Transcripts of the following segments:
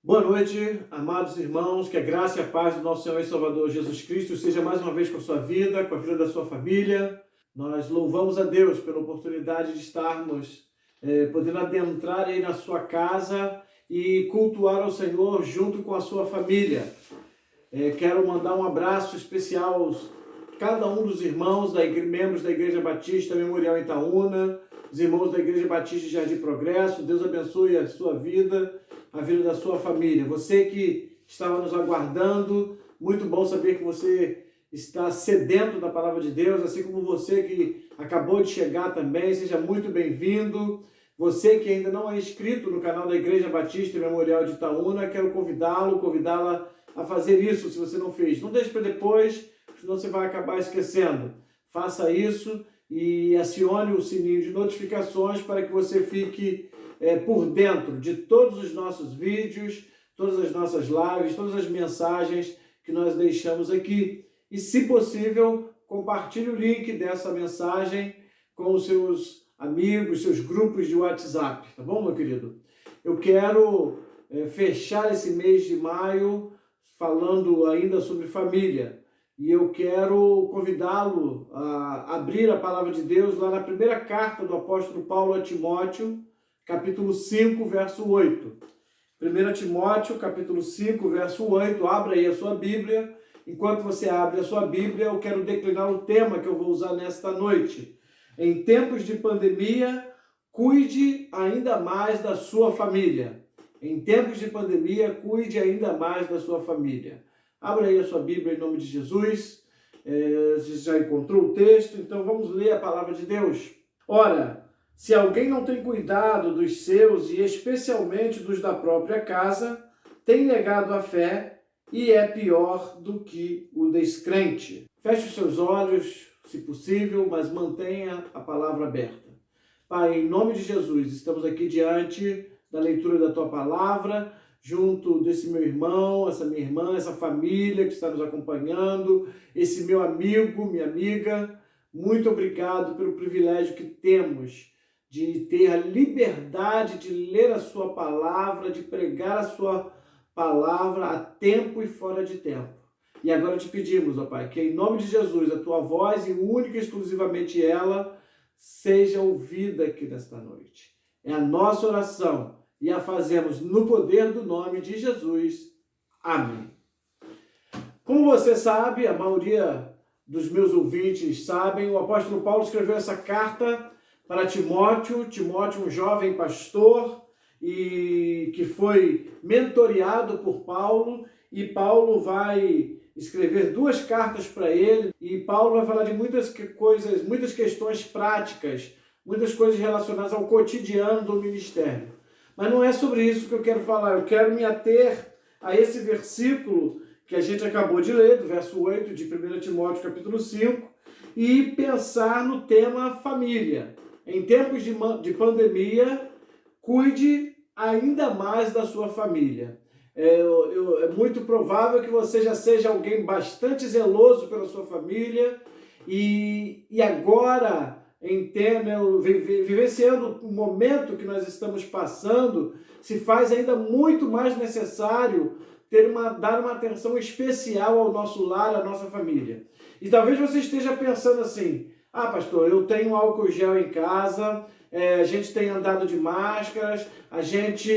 Boa noite, amados irmãos, que a graça e a paz do nosso Senhor e Salvador Jesus Cristo seja mais uma vez com a sua vida, com a vida da sua família. Nós louvamos a Deus pela oportunidade de estarmos podendo adentrar aí na sua casa e cultuar ao Senhor junto com a sua família. Quero mandar um abraço especial aos cada um dos irmãos, membros da Igreja Batista Memorial Itaúna, os irmãos da Igreja Batista Jardim Progresso. Deus abençoe a sua vida, a vida da sua família. Você que estava nos aguardando, muito bom saber que você está sedento da palavra de Deus, assim como você que acabou de chegar também, seja muito bem-vindo. Você que ainda não é inscrito no canal da Igreja Batista Memorial de Itaúna, quero convidá-la a fazer isso, se você não fez. Não deixe para depois, senão você vai acabar esquecendo. Faça isso e acione o sininho de notificações para que você fique por dentro de todos os nossos vídeos, todas as nossas lives, todas as mensagens que nós deixamos aqui. E, se possível, compartilhe o link dessa mensagem com os seus amigos, seus grupos de WhatsApp, tá bom, meu querido? Eu quero fechar esse mês de maio falando ainda sobre família. E eu quero convidá-lo a abrir a palavra de Deus lá na primeira carta do apóstolo Paulo a Timóteo, capítulo 5, verso 8. 1 Timóteo, capítulo 5, verso 8. Abra aí a sua Bíblia. Enquanto você abre a sua Bíblia, eu quero declinar o tema que eu vou usar nesta noite. Em tempos de pandemia, cuide ainda mais da sua família. Em tempos de pandemia, cuide ainda mais da sua família. Abra aí a sua Bíblia em nome de Jesus. Você já encontrou o texto? Então vamos ler a palavra de Deus. Ora, se alguém não tem cuidado dos seus e especialmente dos da própria casa, tem negado a fé e é pior do que o descrente. Feche os seus olhos, se possível, mas mantenha a palavra aberta. Pai, em nome de Jesus, estamos aqui diante da leitura da Tua palavra, junto desse meu irmão, essa minha irmã, essa família que está nos acompanhando, esse meu amigo, minha amiga. Muito obrigado pelo privilégio que temos de ter a liberdade de ler a Sua palavra, de pregar a Sua palavra a tempo e fora de tempo. E agora te pedimos, ó Pai, que em nome de Jesus, a Tua voz, e única e exclusivamente ela, seja ouvida aqui nesta noite. É a nossa oração e a fazemos no poder do nome de Jesus. Amém. Como você sabe, a maioria dos meus ouvintes sabem, o apóstolo Paulo escreveu essa carta para Timóteo, um jovem pastor, e que foi mentoreado por Paulo, e Paulo vai escrever 2 cartas para ele, e Paulo vai falar de muitas coisas, muitas questões práticas, muitas coisas relacionadas ao cotidiano do ministério. Mas não é sobre isso que eu quero falar, eu quero me ater a esse versículo que a gente acabou de ler, do verso 8 de 1 Timóteo capítulo 5, e pensar no tema família. Em tempos de pandemia, cuide ainda mais da sua família. É muito provável que você já seja alguém bastante zeloso pela sua família e agora, vivenciando o momento que nós estamos passando, se faz ainda muito mais necessário dar uma atenção especial ao nosso lar, à nossa família. E talvez você esteja pensando assim: ah, pastor, eu tenho álcool gel em casa, a gente tem andado de máscaras, a gente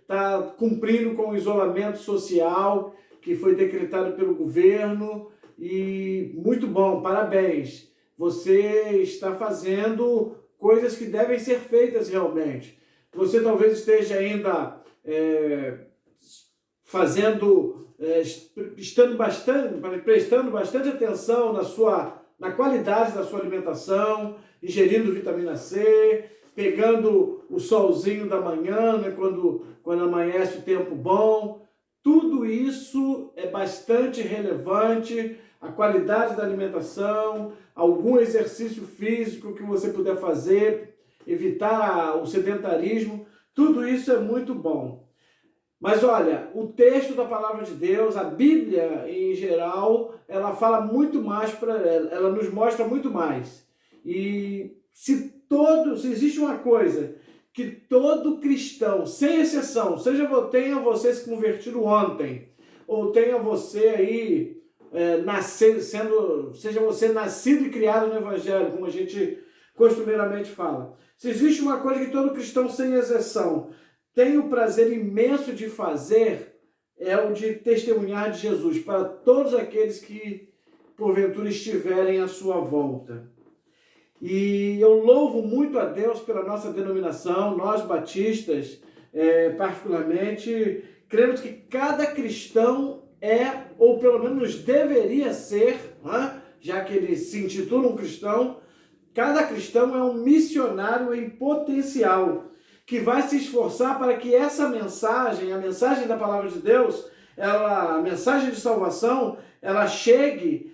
está cumprindo com o isolamento social que foi decretado pelo governo, e muito bom, parabéns. Você está fazendo coisas que devem ser feitas realmente. Você talvez esteja ainda prestando bastante atenção na qualidade da sua alimentação, ingerindo vitamina C, pegando o solzinho da manhã, né, quando amanhece o tempo bom. Tudo isso é bastante relevante. A qualidade da alimentação, algum exercício físico que você puder fazer, evitar o sedentarismo, tudo isso é muito bom. Mas olha, o texto da palavra de Deus, a Bíblia em geral, ela fala muito mais ela nos mostra muito mais. E se existe uma coisa que todo cristão, sem exceção, tenha você se convertido ontem, ou tenha você aí seja você nascido e criado no Evangelho, como a gente costumeiramente fala. Se existe uma coisa que todo cristão, sem exceção, tem o prazer imenso de fazer, é o de testemunhar de Jesus para todos aqueles que, porventura, estiverem à sua volta. E eu louvo muito a Deus pela nossa denominação, nós batistas, particularmente, cremos que cada cristão ou pelo menos deveria ser, já que ele se intitula um cristão, cada cristão é um missionário em potencial, que vai se esforçar para que essa mensagem, a mensagem da palavra de Deus, a mensagem de salvação, ela chegue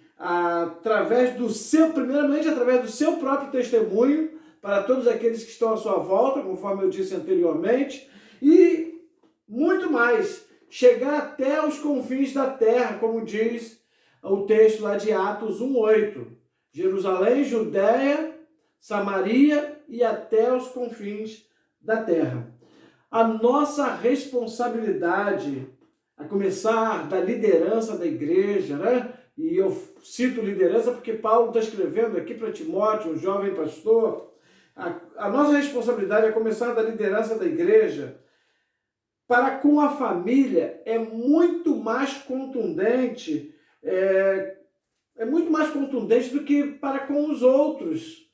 primeiramente através do seu próprio testemunho, para todos aqueles que estão à sua volta, conforme eu disse anteriormente, e muito mais, chegar até os confins da terra, como diz o texto lá de Atos 1:8. Jerusalém, Judéia, Samaria e até os confins da terra. A nossa responsabilidade, a começar da liderança da igreja, né? E eu cito liderança porque Paulo está escrevendo aqui para Timóteo, um jovem pastor. A nossa responsabilidade é começar da liderança da igreja para com a família é muito mais contundente, muito mais contundente do que para com os outros.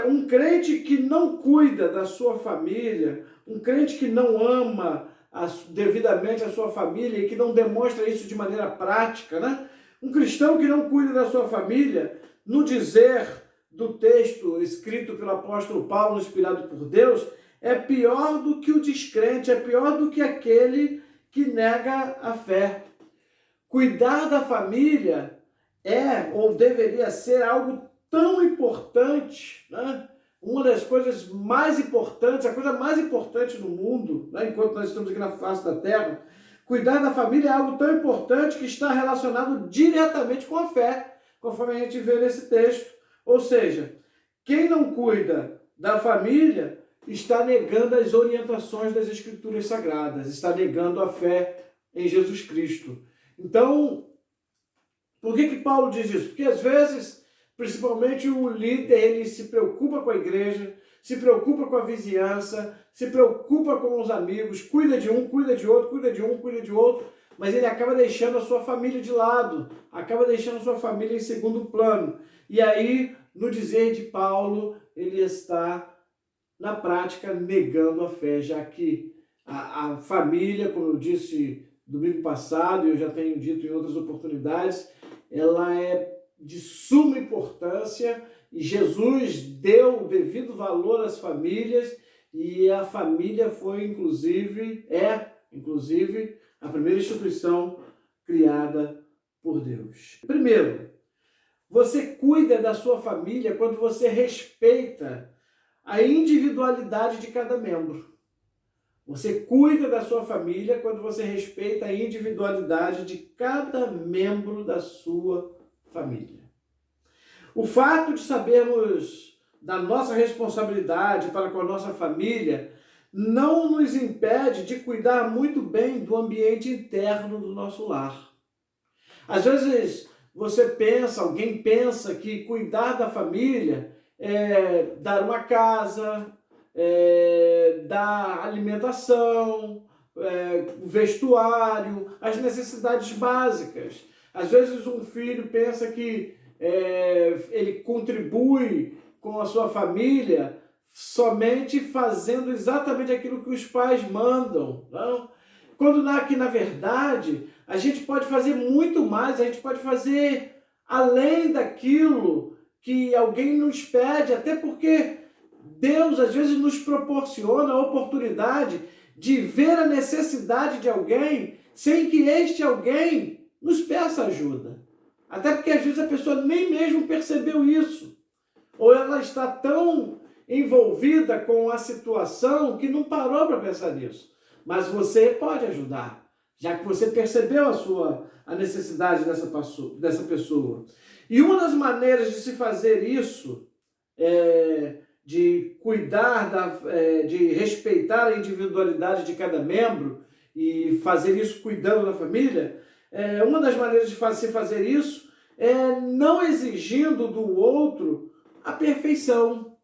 Um crente que não cuida da sua família, um crente que não ama devidamente a sua família e que não demonstra isso de maneira prática, né? Um cristão que não cuida da sua família, no dizer do texto escrito pelo apóstolo Paulo, inspirado por Deus, é pior do que o descrente, é pior do que aquele que nega a fé. Cuidar da família ou deveria ser algo tão importante, né? Uma das coisas mais importantes, a coisa mais importante no mundo, né? Enquanto nós estamos aqui na face da terra, cuidar da família é algo tão importante que está relacionado diretamente com a fé, conforme a gente vê nesse texto. Ou seja, quem não cuida da família está negando as orientações das Escrituras Sagradas, está negando a fé em Jesus Cristo. Então, por que Paulo diz isso? Porque às vezes, principalmente o líder, ele se preocupa com a igreja, se preocupa com a vizinhança, se preocupa com os amigos, cuida de um, cuida de outro, cuida de um, cuida de outro, mas ele acaba deixando a sua família de lado, acaba deixando a sua família em segundo plano. E aí, no dizer de Paulo, ele está, na prática, negando a fé, já que a família, como eu disse domingo passado, e eu já tenho dito em outras oportunidades, ela é de suma importância, e Jesus deu o devido valor às famílias, e a família foi, inclusive, a primeira instituição criada por Deus. Primeiro, você cuida da sua família quando você respeita a individualidade de cada membro. Você cuida da sua família quando você respeita a individualidade de cada membro da sua família. O fato de sabermos da nossa responsabilidade para com a nossa família não nos impede de cuidar muito bem do ambiente interno do nosso lar. Às vezes alguém pensa que cuidar da família é dar uma casa, dar alimentação, vestuário, as necessidades básicas. Às vezes um filho pensa que ele contribui com a sua família somente fazendo exatamente aquilo que os pais mandam, não? Quando que na verdade a gente pode fazer muito mais, a gente pode fazer além daquilo que alguém nos pede, até porque Deus às vezes nos proporciona a oportunidade de ver a necessidade de alguém sem que este alguém nos peça ajuda. Até porque às vezes a pessoa nem mesmo percebeu isso. Ou ela está tão envolvida com a situação que não parou para pensar nisso. Mas você pode ajudar, já que você percebeu a necessidade dessa pessoa. E uma das maneiras de se fazer isso de cuidar, de respeitar a individualidade de cada membro e fazer isso cuidando da família, uma das maneiras de se fazer isso é não exigindo do outro a perfeição.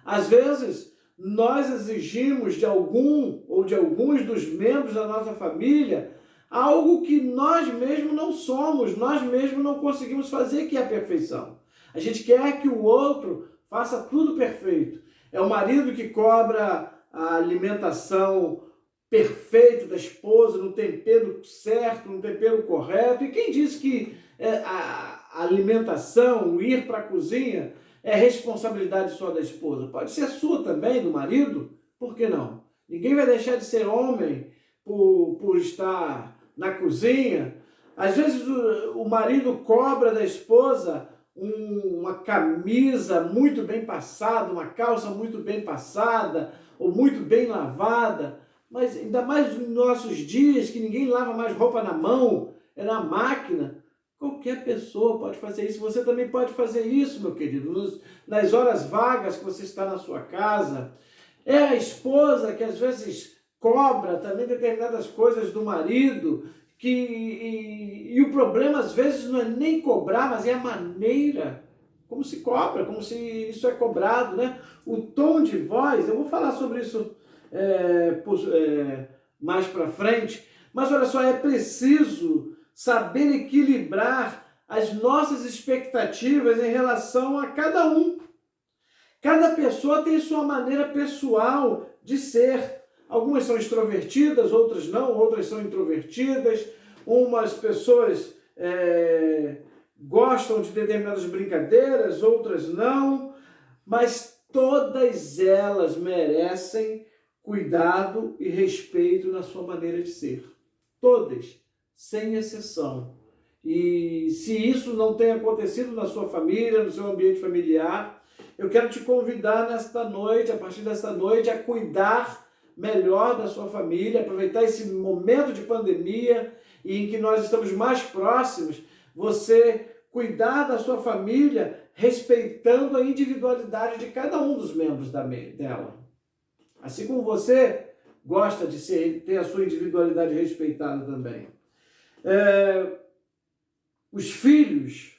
Às vezes, nós exigimos de algum ou de alguns dos membros da nossa família algo que nós mesmos não somos, nós mesmos não conseguimos fazer, que é a perfeição. A gente quer que o outro faça tudo perfeito. É o marido que cobra a alimentação perfeita da esposa, no tempero certo, no tempero correto. E quem disse que a alimentação, o ir para a cozinha, é responsabilidade só da esposa? Pode ser sua também, do marido, por que não? Ninguém vai deixar de ser homem por estar na cozinha. Às vezes o marido cobra da esposa uma camisa muito bem passada, uma calça muito bem passada, ou muito bem lavada, mas ainda mais nos nossos dias, que ninguém lava mais roupa na mão, é na máquina. Qualquer pessoa pode fazer isso. Você também pode fazer isso, meu querido, nas horas vagas que você está na sua casa. É a esposa que às vezes cobra também determinadas coisas do marido, e o problema às vezes não é nem cobrar, mas é a maneira como se cobra, como se isso é cobrado, né? O tom de voz, eu vou falar sobre isso mais para frente, mas olha só, é preciso saber equilibrar as nossas expectativas em relação a cada um. Cada pessoa tem sua maneira pessoal de ser. Algumas são extrovertidas, outras não, outras são introvertidas. Umas pessoas gostam de determinadas brincadeiras, outras não. Mas todas elas merecem cuidado e respeito na sua maneira de ser. Todas, sem exceção. E se isso não tem acontecido na sua família, no seu ambiente familiar, eu quero te convidar nesta noite, a partir desta noite, a cuidar melhor da sua família, aproveitar esse momento de pandemia em que nós estamos mais próximos, você cuidar da sua família respeitando a individualidade de cada um dos membros dela. Assim como você gosta de ter a sua individualidade respeitada também. Os filhos,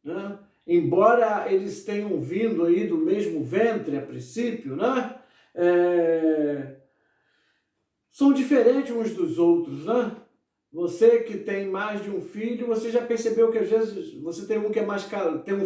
né? Embora eles tenham vindo aí do mesmo ventre a princípio, né? São diferentes uns dos outros, né? Você que tem mais de um filho, você já percebeu que às vezes você tem um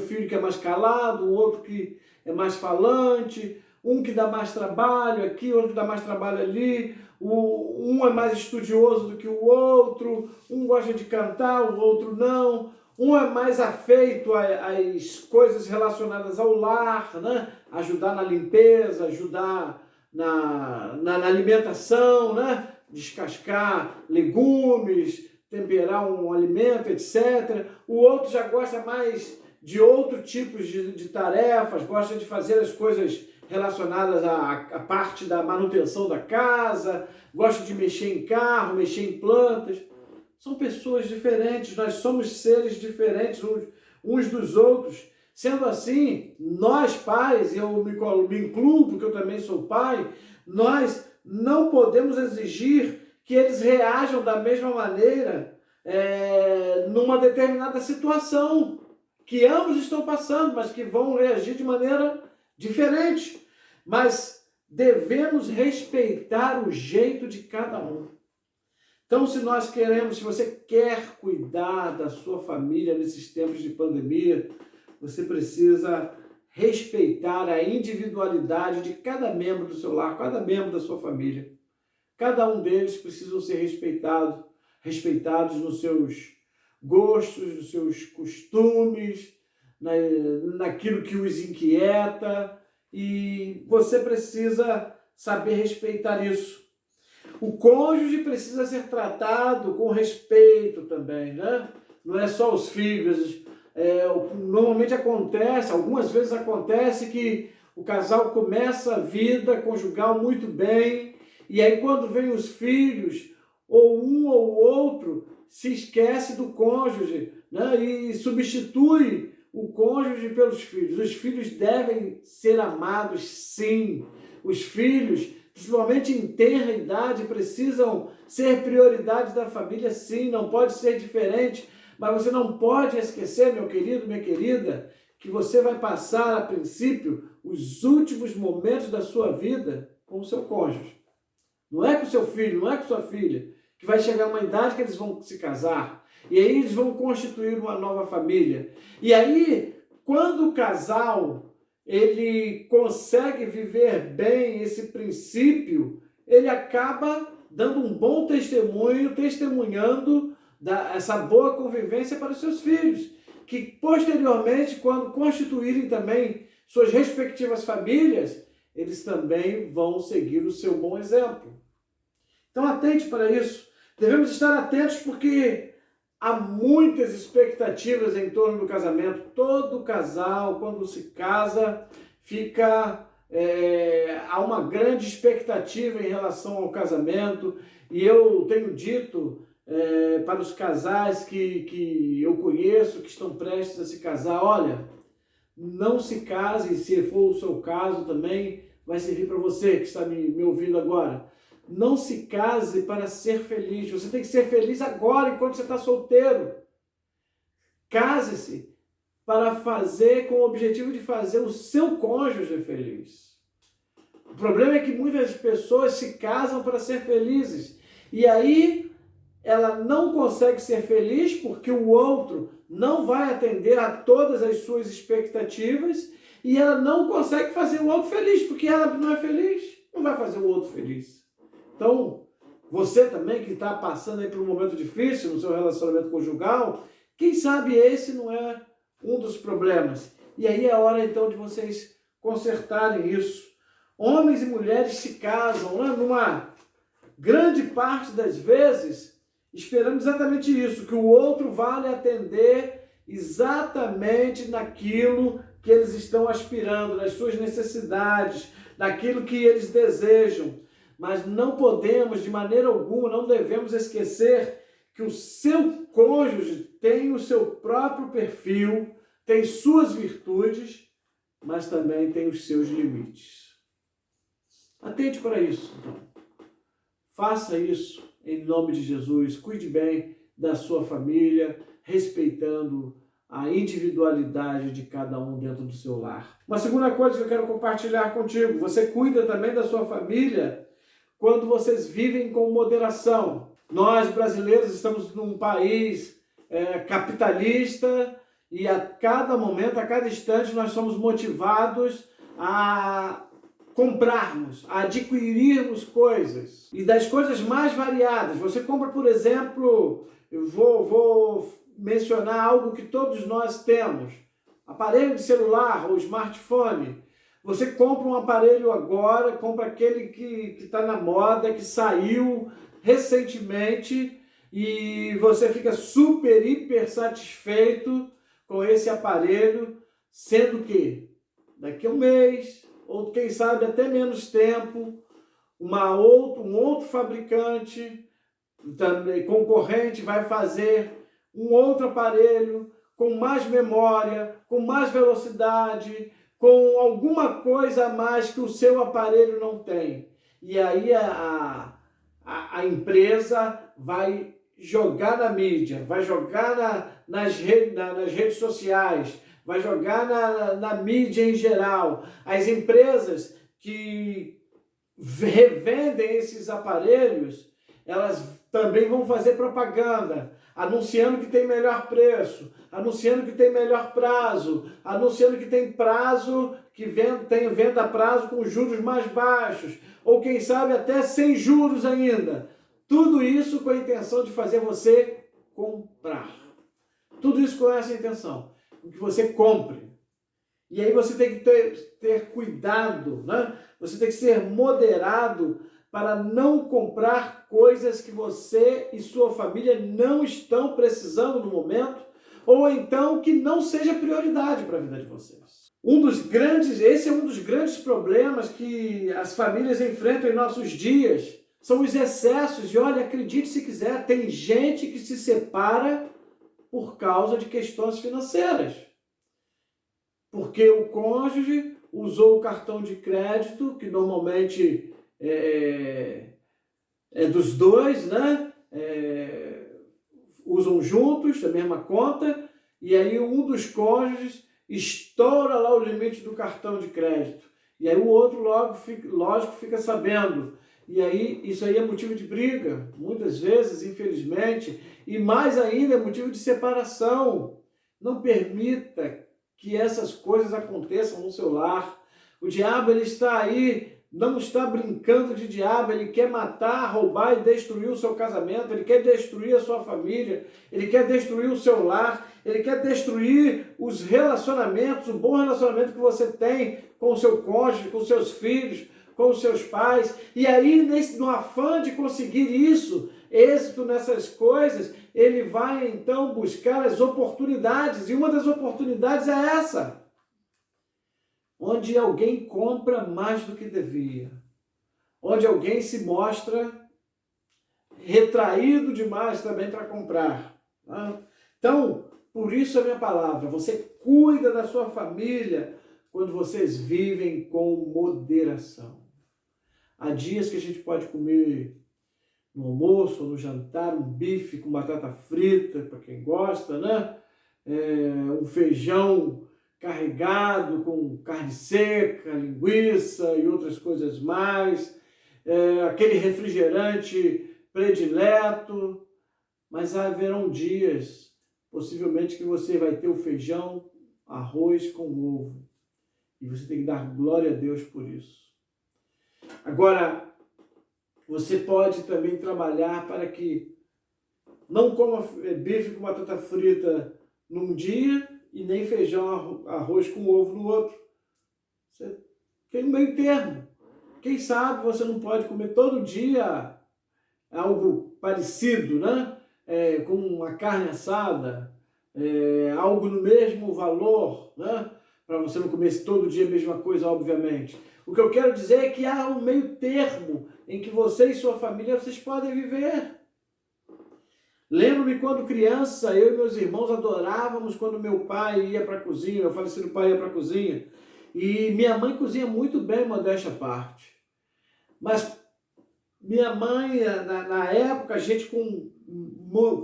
filho que é mais calado, o outro que é mais falante, um que dá mais trabalho aqui, outro que dá mais trabalho ali, um é mais estudioso do que o outro, um gosta de cantar, o outro não. Um é mais afeito às coisas relacionadas ao lar, né? Ajudar na limpeza, ajudar na alimentação, né? Descascar legumes, temperar um alimento, etc. O outro já gosta mais de outro tipo de tarefas, gosta de fazer as coisas relacionadas à parte da manutenção da casa, gosta de mexer em carro, mexer em plantas. São pessoas diferentes, nós somos seres diferentes uns dos outros. Sendo assim, nós pais, eu me incluo porque eu também sou pai, nós não podemos exigir que eles reajam da mesma maneira numa determinada situação que ambos estão passando, mas que vão reagir de maneira diferente. Mas devemos respeitar o jeito de cada um. Então, se você quer cuidar da sua família nesses tempos de pandemia, você precisa respeitar a individualidade de cada membro do seu lar, cada membro da sua família. Cada um deles precisa ser respeitados nos seus gostos, nos seus costumes, naquilo que os inquieta, e você precisa saber respeitar isso. O cônjuge precisa ser tratado com respeito também, né? Não é só os filhos. Normalmente algumas vezes acontece que o casal começa a vida conjugal muito bem, e aí quando vem os filhos, ou um ou outro se esquece do cônjuge, né? E substitui o cônjuge pelos filhos. Os filhos devem ser amados, sim. Os filhos, principalmente em tenra idade, precisam ser prioridade da família, sim. Não pode ser diferente. Mas você não pode esquecer, meu querido, minha querida, que você vai passar, a princípio, os últimos momentos da sua vida com o seu cônjuge. Não é com o seu filho, não é com sua filha, que vai chegar uma idade que eles vão se casar. E aí eles vão constituir uma nova família. E aí, quando o casal ele consegue viver bem esse princípio, ele acaba dando um bom testemunho, testemunhando essa boa convivência para os seus filhos, que posteriormente, quando constituírem também suas respectivas famílias, eles também vão seguir o seu bom exemplo. Então atente para isso. Devemos estar atentos porque há muitas expectativas em torno do casamento. Todo casal, quando se casa, há uma grande expectativa em relação ao casamento. E eu tenho dito para os casais que eu conheço, que estão prestes a se casar, olha, não se case, se for o seu caso também, vai servir para você que está me ouvindo agora. Não se case para ser feliz. Você tem que ser feliz agora, enquanto você está solteiro. Case-se para fazer, com o objetivo de fazer o seu cônjuge feliz. O problema é que muitas pessoas se casam para ser felizes. E aí ela não consegue ser feliz porque o outro não vai atender a todas as suas expectativas e ela não consegue fazer o outro feliz porque ela não é feliz, não vai fazer o outro feliz. Então, você também que está passando aí por um momento difícil no seu relacionamento conjugal, quem sabe esse não é um dos problemas. E aí é hora então de vocês consertarem isso. Homens e mulheres se casam, né, numa grande parte das vezes, esperando exatamente isso, que o outro vá lhe atender exatamente naquilo que eles estão aspirando, nas suas necessidades, naquilo que eles desejam. Mas não podemos, de maneira alguma, não devemos esquecer que o seu cônjuge tem o seu próprio perfil, tem suas virtudes, mas também tem os seus limites. Atente para isso, então. Faça isso em nome de Jesus. Cuide bem da sua família, respeitando a individualidade de cada um dentro do seu lar. Uma segunda coisa que eu quero compartilhar contigo. Você cuida também da sua família quando vocês vivem com moderação. Nós, brasileiros, estamos num país capitalista e a cada momento, a cada instante, nós somos motivados a comprarmos, a adquirirmos coisas. E das coisas mais variadas. Você compra, por exemplo, eu vou mencionar algo que todos nós temos. Aparelho de celular ou smartphone. Você compra um aparelho agora, compra aquele que está na moda, que saiu recentemente e você fica super, hiper satisfeito com esse aparelho, sendo que daqui a um mês, ou quem sabe até menos tempo, um outro fabricante, também concorrente, vai fazer um outro aparelho com mais memória, com mais velocidade, com alguma coisa a mais que o seu aparelho não tem. E aí a empresa vai jogar na mídia, vai jogar nas redes sociais, vai jogar na mídia em geral. As empresas que revendem esses aparelhos, elas também vão fazer propaganda, anunciando que tem melhor preço, anunciando que tem melhor prazo, anunciando que tem prazo, tem venda a prazo com juros mais baixos, ou quem sabe até sem juros ainda. Tudo isso com a intenção de fazer você comprar. Tudo isso com essa intenção, com que você compre. E aí você tem que ter cuidado, né? Você tem que ser moderado para não comprar coisas que você e sua família não estão precisando no momento, ou então que não seja prioridade para a vida de vocês. Esse é um dos grandes problemas que as famílias enfrentam em nossos dias, são os excessos. E olha, acredite se quiser, tem gente que se separa por causa de questões financeiras. porque o cônjuge usou o cartão de crédito, que normalmente é dos dois, né? Usam juntos a mesma conta, e aí um dos cônjuges estoura lá o limite do cartão de crédito. E aí o outro lógico, fica sabendo. E aí isso aí é motivo de briga, muitas vezes, infelizmente, e mais ainda é motivo de separação. Não permita que essas coisas aconteçam no seu lar. O diabo, ele está aí, não está brincando de diabo, ele quer matar, roubar e destruir o seu casamento, ele quer destruir a sua família, ele quer destruir o seu lar, ele quer destruir os relacionamentos, o bom relacionamento que você tem com o seu cônjuge, com os seus filhos, com os seus pais. E aí, no afã de conseguir isso, êxito nessas coisas, ele vai então buscar as oportunidades, e uma das oportunidades é essa, onde alguém compra mais do que devia, onde alguém se mostra retraído demais também para comprar. Tá? Então, por isso a minha palavra, você cuida da sua família quando vocês vivem com moderação. Há dias que a gente pode comer no almoço ou no jantar um bife com batata frita, para quem gosta, né? Um feijão carregado com carne seca, linguiça e outras coisas mais, aquele refrigerante predileto, mas haverão dias, possivelmente, que você vai ter o feijão, arroz com ovo, e você tem que dar glória a Deus por isso. Agora, você pode também trabalhar para que não coma bife com batata frita num dia e nem feijão, arroz com ovo no outro. Você tem um meio termo. Quem sabe você não pode comer todo dia algo parecido, né? Com uma carne assada, algo no mesmo valor, né? Para você não comer todo dia a mesma coisa, obviamente. O que eu quero dizer é que há um meio termo em que você e sua família vocês podem viver. Lembro-me quando criança, eu e meus irmãos adorávamos quando meu pai ia para a cozinha, meu falecido pai ia para a cozinha, e minha mãe cozinha muito bem, modéstia à parte. Mas minha mãe, na época, a gente com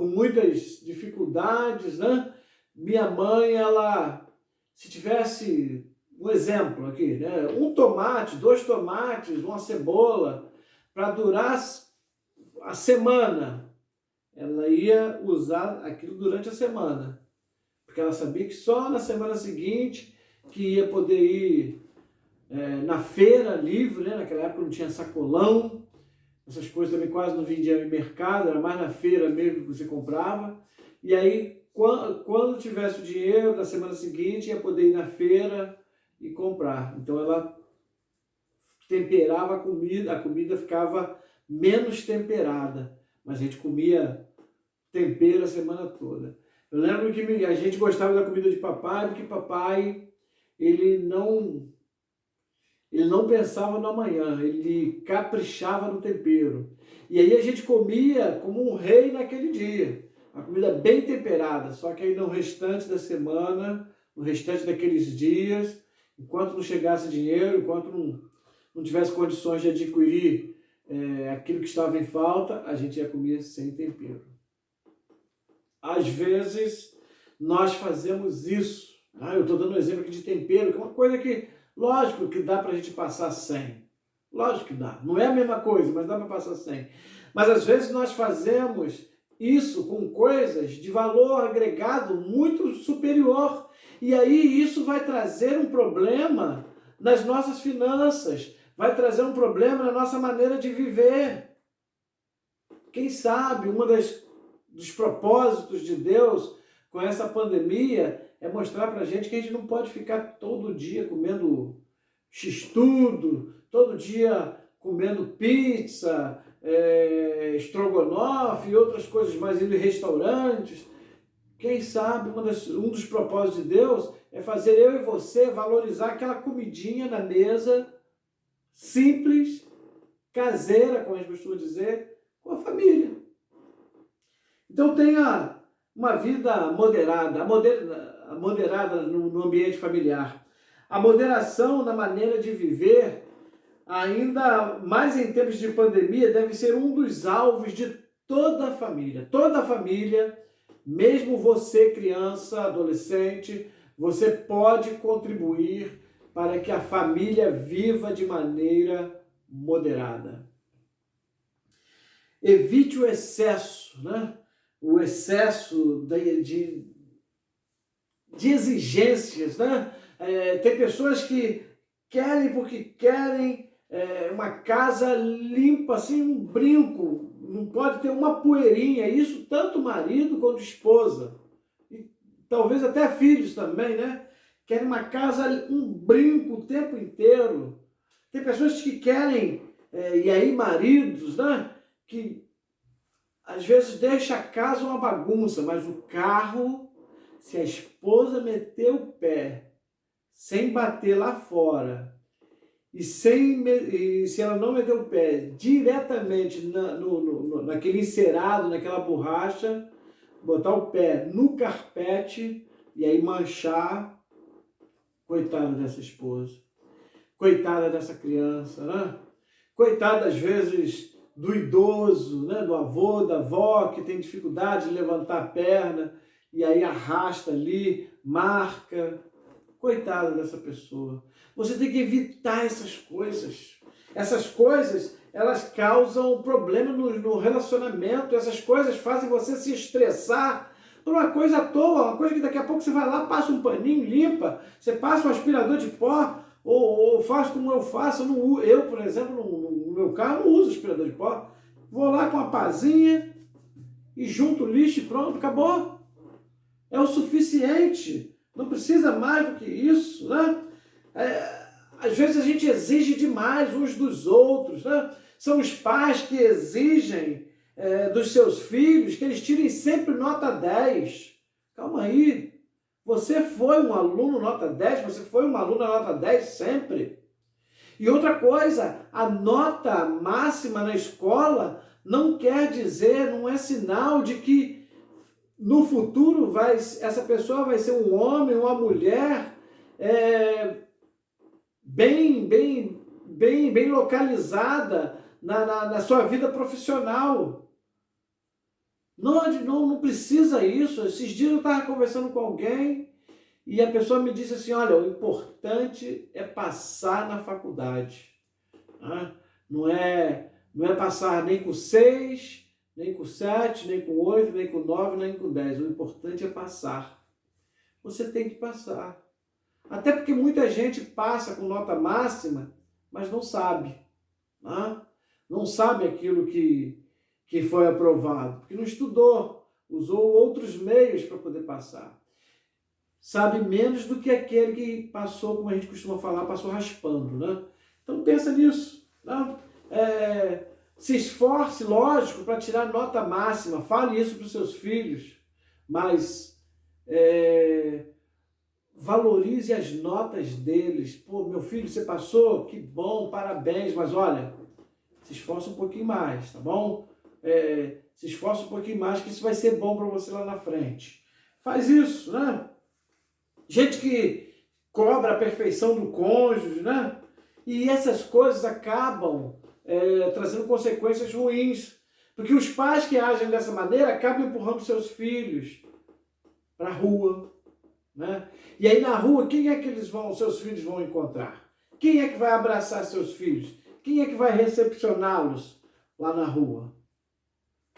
muitas dificuldades, né? Minha mãe, ela, se tivesse um exemplo aqui, né? Um tomate, 2 tomates, uma cebola, para durar a semana, ela ia usar aquilo durante a semana, porque ela sabia que só na semana seguinte que ia poder ir na feira livre, né? Naquela época não tinha sacolão, essas coisas também quase não vendiam em mercado, era mais na feira mesmo que você comprava, e aí quando tivesse o dinheiro da semana seguinte ia poder ir na feira e comprar. Então ela temperava a comida ficava menos temperada, mas a gente comia tempero a semana toda. Eu lembro que a gente gostava da comida de papai, porque papai, ele não pensava no amanhã, ele caprichava no tempero. E aí a gente comia como um rei naquele dia, uma comida bem temperada, só que aí no restante da semana, no restante daqueles dias, enquanto não chegasse dinheiro, enquanto não tivesse condições de adquirir aquilo que estava em falta, a gente ia comer sem tempero. Às vezes, nós fazemos isso. Eu estou dando um exemplo aqui de tempero, que é uma coisa que, lógico, que dá para a gente passar sem. Lógico que dá. Não é a mesma coisa, mas dá para passar sem. Mas, às vezes, nós fazemos isso com coisas de valor agregado muito superior. E aí, isso vai trazer um problema nas nossas finanças, vai trazer um problema na nossa maneira de viver. Quem sabe, dos propósitos de Deus com essa pandemia é mostrar para a gente que a gente não pode ficar todo dia comendo x-tudo, todo dia comendo pizza, estrogonofe e outras coisas mais, indo em restaurantes. Quem sabe um dos propósitos de Deus é fazer eu e você valorizar aquela comidinha na mesa, simples, caseira, como a gente costuma dizer, com a família. Então tenha uma vida moderada, moderada no ambiente familiar. A moderação na maneira de viver, ainda mais em tempos de pandemia, deve ser um dos alvos de toda a família. Toda a família, mesmo você, criança, adolescente, você pode contribuir para que a família viva de maneira moderada. Evite o excesso, né? O excesso de exigências, né? Tem pessoas que querem porque querem uma casa limpa, assim, um brinco, não pode ter uma poeirinha, isso tanto marido quanto esposa, e talvez até filhos também, né? Querem uma casa, um brinco o tempo inteiro. Tem pessoas que querem, e aí maridos, né? Que às vezes deixa a casa uma bagunça, mas o carro, se a esposa meter o pé, sem bater lá fora, e se ela não meter o pé diretamente naquele encerado, naquela borracha, botar o pé no carpete e aí manchar, coitada dessa esposa, coitada dessa criança, né? Coitada, às vezes, do idoso, né? Do avô, da avó, que tem dificuldade de levantar a perna e aí arrasta ali, marca. Coitada dessa pessoa. Você tem que evitar essas coisas. Essas coisas, elas causam problema no relacionamento. Essas coisas fazem você se estressar por uma coisa à toa, uma coisa que daqui a pouco você vai lá, passa um paninho, limpa, você passa um aspirador de pó, ou faz como eu faço. Eu, por exemplo, no meu carro, não uso aspirador de pó. Vou lá com a pazinha e junto o lixo e pronto, acabou. É o suficiente. Não precisa mais do que isso, né? Às vezes a gente exige demais uns dos outros, né? São os pais que exigem dos seus filhos que eles tirem sempre nota 10. Calma aí. Você foi um aluno nota 10, você foi uma aluna nota 10 sempre. E outra coisa, a nota máxima na escola não quer dizer, não é sinal de que no futuro essa pessoa vai ser um homem, uma mulher bem localizada na sua vida profissional. Não precisa isso. Esses dias eu estava conversando com alguém e a pessoa me disse assim, olha, o importante é passar na faculdade. Não é passar nem com 6, nem com 7, nem com 8, nem com 9, nem com 10. O importante é passar. Você tem que passar. Até porque muita gente passa com nota máxima, mas não sabe. Não sabe aquilo que foi aprovado. Porque não estudou, usou outros meios para poder passar. Sabe menos do que aquele que passou, como a gente costuma falar, passou raspando. Né? Então pensa nisso. Né? Se esforce, lógico, para tirar nota máxima. Fale isso para os seus filhos. Mas valorize as notas deles. Pô, meu filho, você passou? Que bom, parabéns. Mas olha, se esforça um pouquinho mais, tá bom? Se esforça um pouquinho mais, que isso vai ser bom para você lá na frente. Faz isso, né? Gente que cobra a perfeição do cônjuge, né? E essas coisas acabam trazendo consequências ruins. Porque os pais que agem dessa maneira acabam empurrando seus filhos para a rua. Né? E aí na rua, quem é que seus filhos vão encontrar? Quem é que vai abraçar seus filhos? Quem é que vai recepcioná-los lá na rua?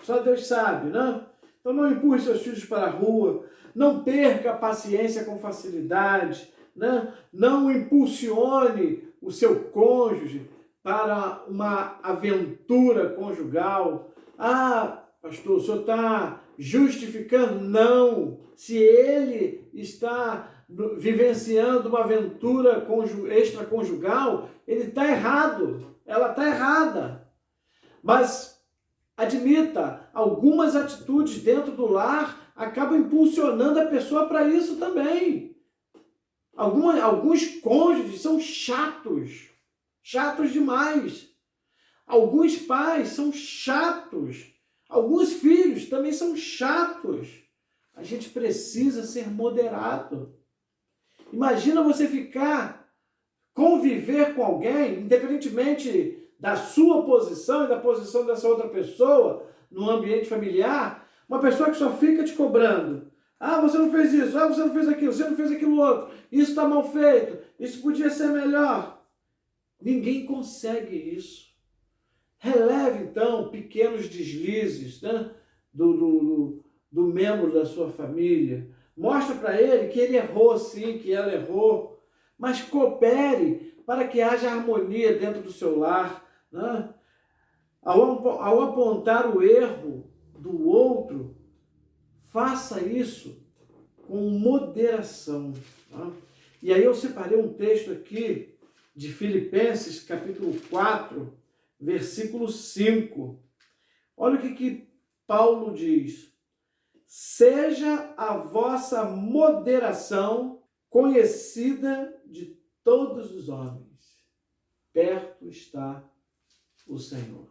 Só Deus sabe, né? Então não empurre seus filhos para a rua, não perca a paciência com facilidade, né? Não impulsione o seu cônjuge para uma aventura conjugal. Ah, pastor, o senhor está justificando? Não. Se ele está vivenciando uma aventura extraconjugal, ele está errado. Ela está errada. Mas admita, algumas atitudes dentro do lar acabam impulsionando a pessoa para isso também. Alguns cônjuges são chatos demais. Alguns pais são chatos. Alguns filhos também são chatos. A gente precisa ser moderado. Imagina você conviver com alguém, independentemente da sua posição e da posição dessa outra pessoa, no ambiente familiar, uma pessoa que só fica te cobrando. Ah, você não fez isso, ah, você não fez aquilo, você não fez aquilo outro, isso está mal feito, isso podia ser melhor. Ninguém consegue isso. Releve, então, pequenos deslizes, né, do membro da sua família. Mostra para ele que ele errou sim, que ela errou, mas coopere para que haja harmonia dentro do seu lar. Né? Ao apontar o erro do outro, faça isso com moderação. Tá? E aí eu separei um texto aqui de Filipenses, capítulo 4, versículo 5. Olha o que Paulo diz. Seja a vossa moderação conhecida de todos os homens. Perto está o Senhor.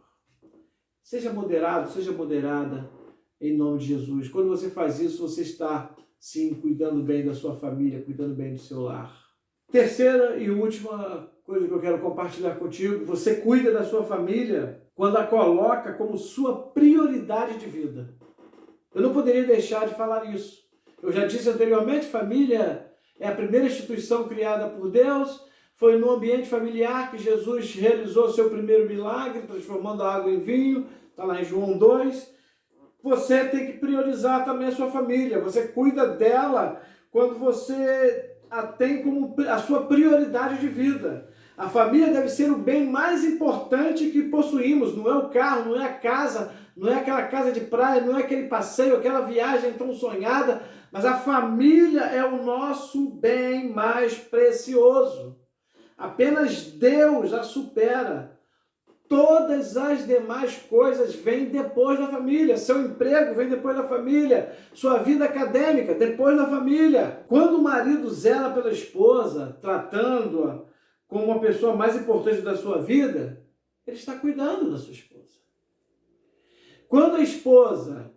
Seja moderado, seja moderada em nome de Jesus. Quando você faz isso, você está, sim, cuidando bem da sua família, cuidando bem do seu lar. Terceira e última coisa que eu quero compartilhar contigo, você cuida da sua família quando a coloca como sua prioridade de vida. Eu não poderia deixar de falar isso. Eu já disse anteriormente, família é a primeira instituição criada por Deus. Foi no ambiente familiar que Jesus realizou seu primeiro milagre, transformando a água em vinho. Está lá em João 2. Você tem que priorizar também a sua família. Você cuida dela quando você a tem como a sua prioridade de vida. A família deve ser o bem mais importante que possuímos. Não é o carro, não é a casa, não é aquela casa de praia, não é aquele passeio, aquela viagem tão sonhada, mas a família é o nosso bem mais precioso. Apenas Deus a supera. Todas as demais coisas vêm depois da família. Seu emprego vem depois da família. Sua vida acadêmica, depois da família. Quando o marido zela pela esposa, tratando-a como uma pessoa mais importante da sua vida, ele está cuidando da sua esposa. Quando a esposa,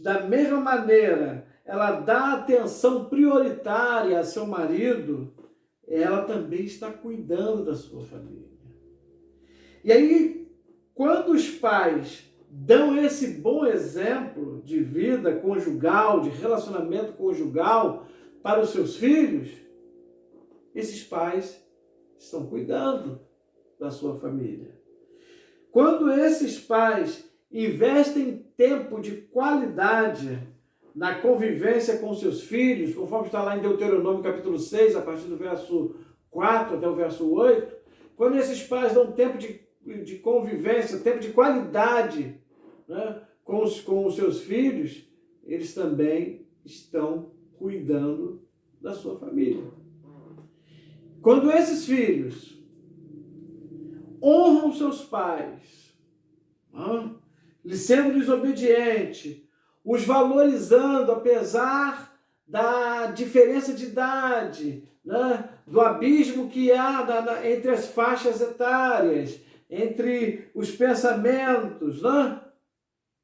da mesma maneira, ela dá atenção prioritária a seu marido, ela também está cuidando da sua família. E aí, quando os pais dão esse bom exemplo de vida conjugal, de relacionamento conjugal para os seus filhos, esses pais estão cuidando da sua família. Quando esses pais investem tempo de qualidade na convivência com seus filhos, conforme está lá em Deuteronômio capítulo 6, a partir do verso 4 até o verso 8, quando esses pais dão tempo de convivência, tempo de qualidade, né, com os seus filhos, eles também estão cuidando da sua família. Quando esses filhos honram seus pais, sendo-lhes obediente, os valorizando apesar da diferença de idade, né, do abismo que há entre as faixas etárias, entre os pensamentos, né?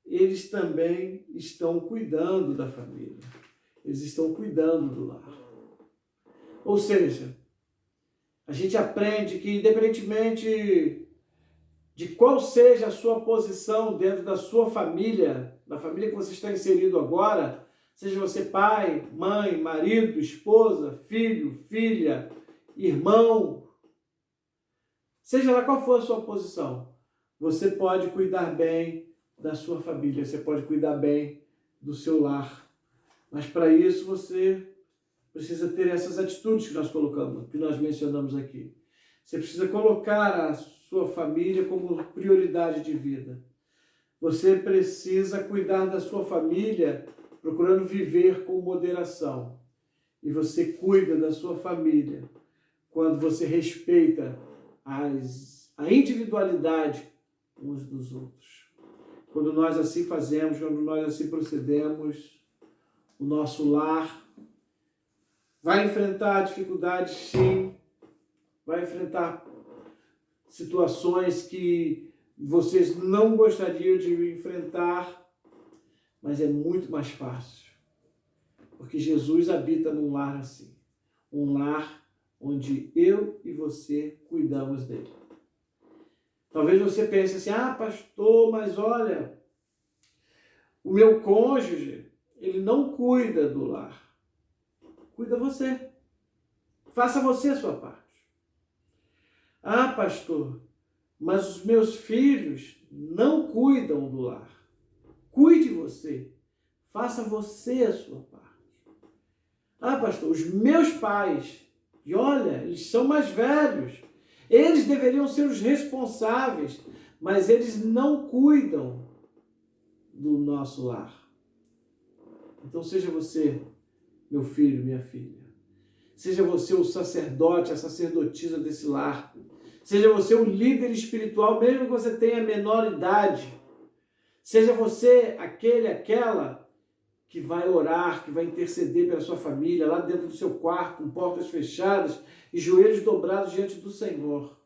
Eles também estão cuidando da família. Eles estão cuidando do lar. Ou seja, a gente aprende que, independentemente de qual seja a sua posição dentro da sua família, da família que você está inserido agora, seja você pai, mãe, marido, esposa, filho, filha, irmão, seja lá qual for a sua posição, você pode cuidar bem da sua família, você pode cuidar bem do seu lar. Mas para isso você precisa ter essas atitudes que nós colocamos, que nós mencionamos aqui. Você precisa colocar a sua família como prioridade de vida. Você precisa cuidar da sua família procurando viver com moderação. E você cuida da sua família quando você respeita a individualidade uns dos outros. Quando nós assim fazemos, quando nós assim procedemos, o nosso lar vai enfrentar dificuldades, sim, vai enfrentar situações que vocês não gostariam de enfrentar, mas é muito mais fácil Porque Jesus habita num lar assim. Um lar onde eu e você cuidamos dele. Talvez você pense assim, pastor, mas olha, o meu cônjuge, ele não cuida do lar. Cuida você. Faça você a sua parte. Pastor, mas os meus filhos não cuidam do lar. Cuide você. Faça você a sua parte. Pastor, os meus pais, e olha, eles são mais velhos. Eles deveriam ser os responsáveis, mas eles não cuidam do nosso lar. Então seja você, meu filho, minha filha. Seja você o sacerdote, a sacerdotisa desse lar. Seja você o líder espiritual, mesmo que você tenha menor idade. Seja você aquela que vai orar, que vai interceder pela sua família, lá dentro do seu quarto, com portas fechadas e joelhos dobrados diante do Senhor.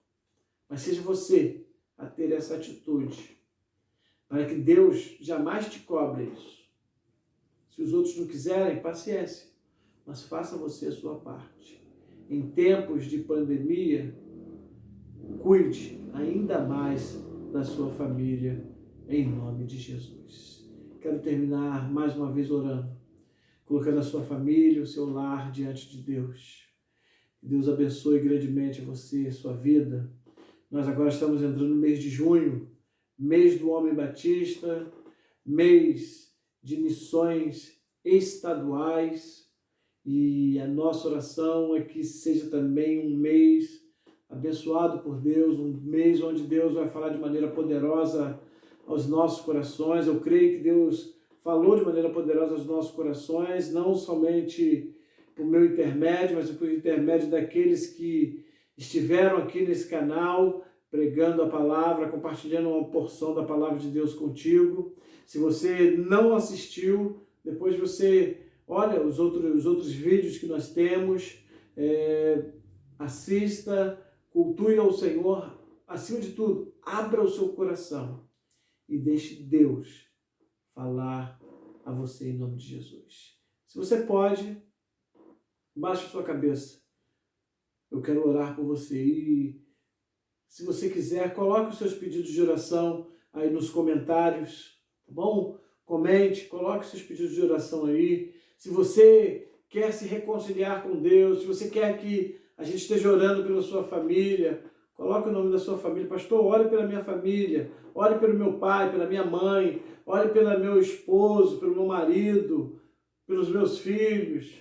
Mas seja você a ter essa atitude, para que Deus jamais te cobre isso. Se os outros não quiserem, paciência, mas faça você a sua parte. Em tempos de pandemia, cuide ainda mais da sua família, em nome de Jesus. Quero terminar mais uma vez orando, colocando a sua família, o seu lar diante de Deus. Que Deus abençoe grandemente você, sua vida. Nós agora estamos entrando no mês de junho, mês do Homem Batista, mês de missões estaduais, e a nossa oração é que seja também um mês abençoado por Deus, um mês onde Deus vai falar de maneira poderosa aos nossos corações. Eu creio que Deus falou de maneira poderosa aos nossos corações, não somente por meu intermédio, mas por intermédio daqueles que estiveram aqui nesse canal, pregando a palavra, compartilhando uma porção da palavra de Deus contigo. Se você não assistiu, depois você olha os outros vídeos que nós temos, assista, cultue ao Senhor, acima de tudo, abra o seu coração e deixe Deus falar a você em nome de Jesus. Se você pode, baixe a sua cabeça. Eu quero orar por você. E se você quiser, coloque os seus pedidos de oração aí nos comentários, tá bom? Comente, coloque os seus pedidos de oração aí. Se você quer se reconciliar com Deus, se você quer que a gente esteja orando pela sua família, coloque o nome da sua família. Pastor, ore pela minha família, ore pelo meu pai, pela minha mãe, ore pelo meu esposo, pelo meu marido, pelos meus filhos.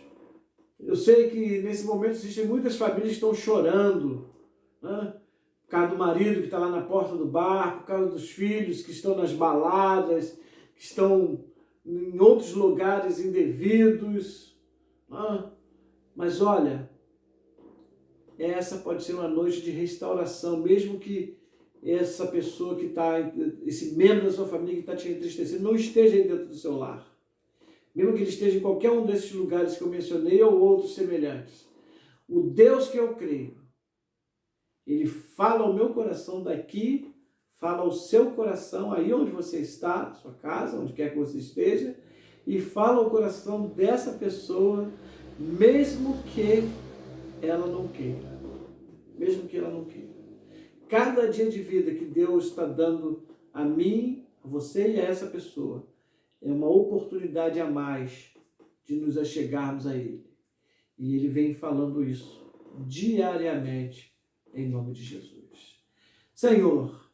Eu sei que nesse momento existem muitas famílias que estão chorando, né? Por causa do marido que está lá na porta do bar, por causa dos filhos que estão nas baladas, que estão em outros lugares indevidos. Né? Mas olha, essa pode ser uma noite de restauração, mesmo que essa pessoa que está, esse membro da sua família que está te entristecendo, não esteja aí dentro do seu lar. Mesmo que ele esteja em qualquer um desses lugares que eu mencionei ou outros semelhantes. O Deus que eu creio, Ele fala ao meu coração daqui, fala ao seu coração aí onde você está, na sua casa, onde quer que você esteja, e fala ao coração dessa pessoa, mesmo que ela não queira. Mesmo que ela não queira. Cada dia de vida que Deus está dando a mim, a você e a essa pessoa, é uma oportunidade a mais de nos achegarmos a Ele. E Ele vem falando isso diariamente, em nome de Jesus. Senhor,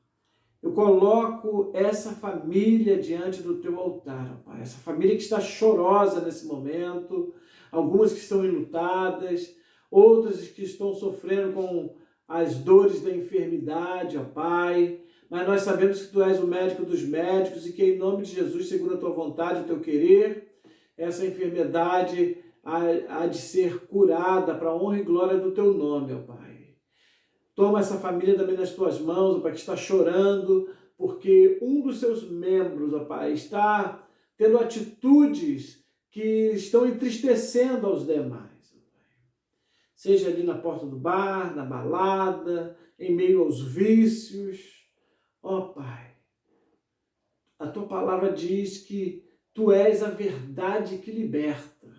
eu coloco essa família diante do Teu altar, Pai. Essa família que está chorosa nesse momento, algumas que estão enlutadas, outras que estão sofrendo com as dores da enfermidade, ó Pai. Mas nós sabemos que Tu és o médico dos médicos e que em nome de Jesus, segundo a Tua vontade e o Teu querer, essa enfermidade há de ser curada para a honra e glória do Teu nome, ó Pai. Toma essa família também nas Tuas mãos, ó Pai, que está chorando porque um dos seus membros, ó Pai, está tendo atitudes que estão entristecendo aos demais. Ó Pai. Seja ali na porta do bar, na balada, em meio aos vícios. Ó Pai, a Tua palavra diz que Tu és a verdade que liberta.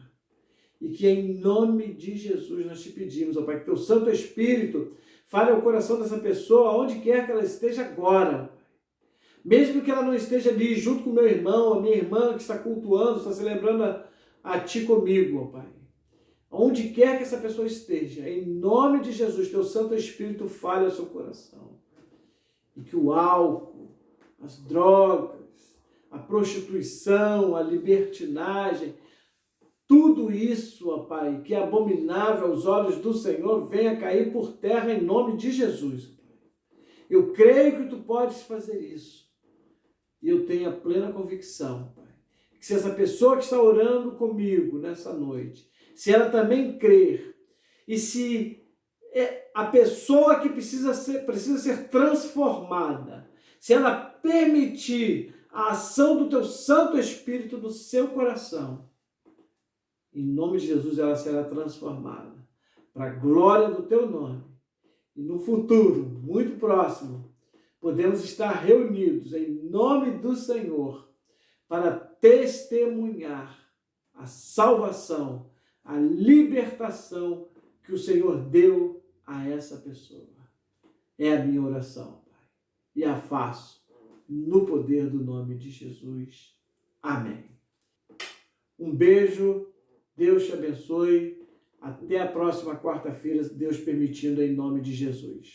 E que em nome de Jesus nós te pedimos, ó Pai, que teu Santo Espírito fale ao coração dessa pessoa, onde quer que ela esteja agora. Mesmo que ela não esteja ali junto com o meu irmão, a minha irmã que está cultuando, está celebrando a ti comigo, ó Pai. Onde quer que essa pessoa esteja, em nome de Jesus, teu Santo Espírito fale ao seu coração. E que o álcool, as drogas, a prostituição, a libertinagem, tudo isso, ó Pai, que é abominável aos olhos do Senhor, venha cair por terra em nome de Jesus. Pai. Eu creio que tu podes fazer isso. E eu tenho a plena convicção, Pai, que se essa pessoa que está orando comigo nessa noite, se ela também crer, e se a pessoa que precisa ser transformada, se ela permitir a ação do teu Santo Espírito no seu coração, em nome de Jesus ela será transformada para a glória do teu nome. E no futuro, muito próximo, podemos estar reunidos em nome do Senhor para testemunhar a salvação, a libertação que o Senhor deu a essa pessoa. É a minha oração, Pai. E a faço no poder do nome de Jesus. Amém. Um beijo. Deus te abençoe. Até a próxima quarta-feira, Deus permitindo, em nome de Jesus.